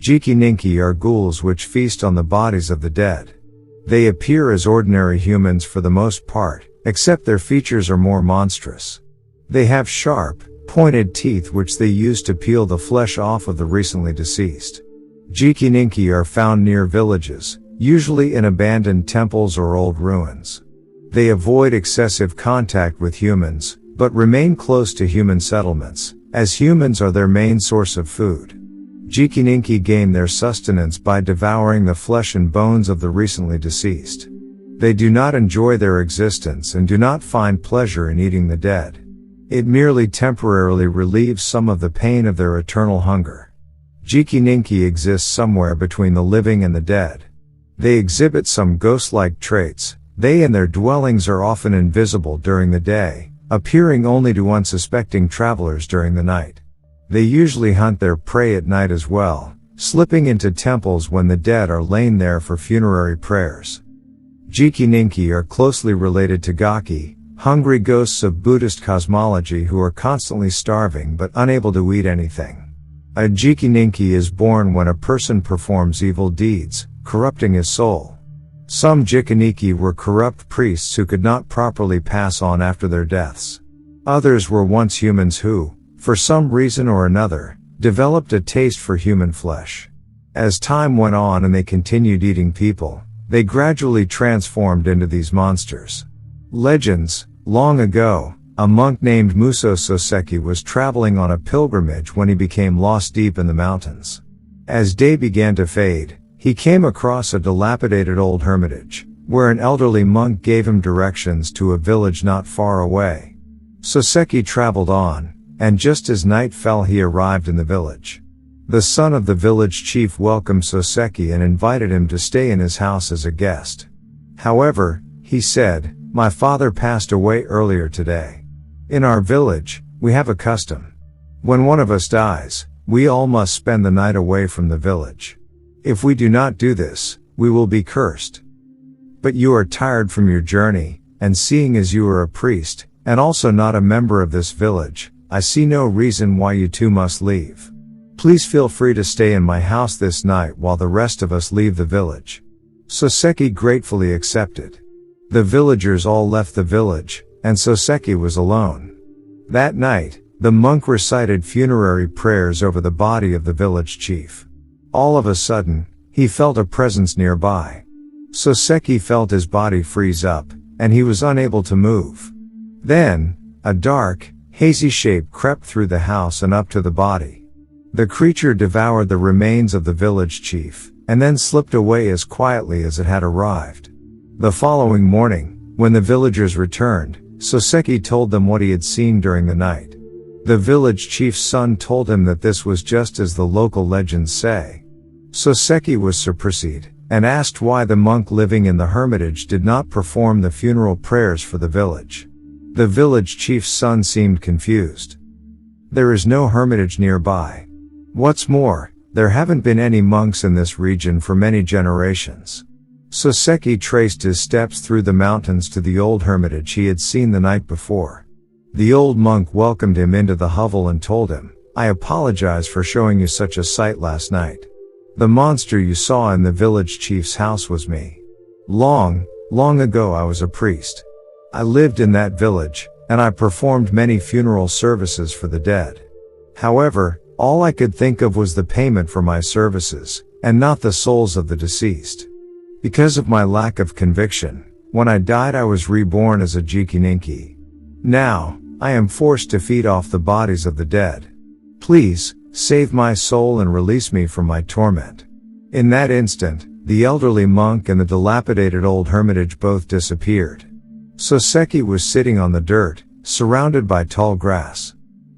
Jikininki are ghouls which feast on the bodies of the dead. They appear as ordinary humans for the most part, except their features are more monstrous. They have sharp, pointed teeth which they use to peel the flesh off of the recently deceased. Jikininki are found near villages, usually in abandoned temples or old ruins. They avoid excessive contact with humans, but remain close to human settlements, as humans are their main source of food. Jikininki gain their sustenance by devouring the flesh and bones of the recently deceased. They do not enjoy their existence and do not find pleasure in eating the dead. It merely temporarily relieves some of the pain of their eternal hunger. Jikininki exists somewhere between the living and the dead. They exhibit some ghost-like traits. They and their dwellings are often invisible during the day, appearing only to unsuspecting travelers during the night. They usually hunt their prey at night as well, slipping into temples when the dead are lain there for funerary prayers. Jikininki are closely related to gaki, hungry ghosts of Buddhist cosmology who are constantly starving but unable to eat anything. A Jikininki is born when a person performs evil deeds, corrupting his soul. Some Jikininki were corrupt priests who could not properly pass on after their deaths. Others were once humans who, for some reason or another, developed a taste for human flesh. As time went on and they continued eating people, they gradually transformed into these monsters. Legends: long ago, a monk named Muso Soseki was traveling on a pilgrimage when he became lost deep in the mountains. As day began to fade, he came across a dilapidated old hermitage, where an elderly monk gave him directions to a village not far away. Soseki traveled on, and just as night fell he arrived in the village. The son of the village chief welcomed Soseki and invited him to stay in his house as a guest. However, he said, "My father passed away earlier today. In our village, we have a custom. When one of us dies, we all must spend the night away from the village. If we do not do this, we will be cursed. But you are tired from your journey, and seeing as you are a priest, and also not a member of this village, I see no reason why you two must leave. Please feel free to stay in my house this night while the rest of us leave the village." Soseki gratefully accepted. The villagers all left the village, and Soseki was alone. That night, the monk recited funerary prayers over the body of the village chief. All of a sudden, he felt a presence nearby. Soseki felt his body freeze up, and he was unable to move. Then, a dark, hazy shape crept through the house and up to the body. The creature devoured the remains of the village chief, and then slipped away as quietly as it had arrived. The following morning, when the villagers returned, Soseki told them what he had seen during the night. The village chief's son told him that this was just as the local legends say. Soseki was surprised, and asked why the monk living in the hermitage did not perform the funeral prayers for the village. The village chief's son seemed confused. "There is no hermitage nearby. What's more, there haven't been any monks in this region for many generations." Soseki traced his steps through the mountains to the old hermitage he had seen the night before. The old monk welcomed him into the hovel and told him, "I apologize for showing you such a sight last night. The monster you saw in the village chief's house was me. Long, long ago I was a priest. I lived in that village, and I performed many funeral services for the dead. However, all I could think of was the payment for my services, and not the souls of the deceased. Because of my lack of conviction, when I died I was reborn as a Jikininki. Now, I am forced to feed off the bodies of the dead. Please, save my soul and release me from my torment." In that instant, the elderly monk and the dilapidated old hermitage both disappeared. Soseki was sitting on the dirt, surrounded by tall grass.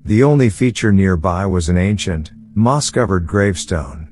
The only feature nearby was an ancient, moss-covered gravestone.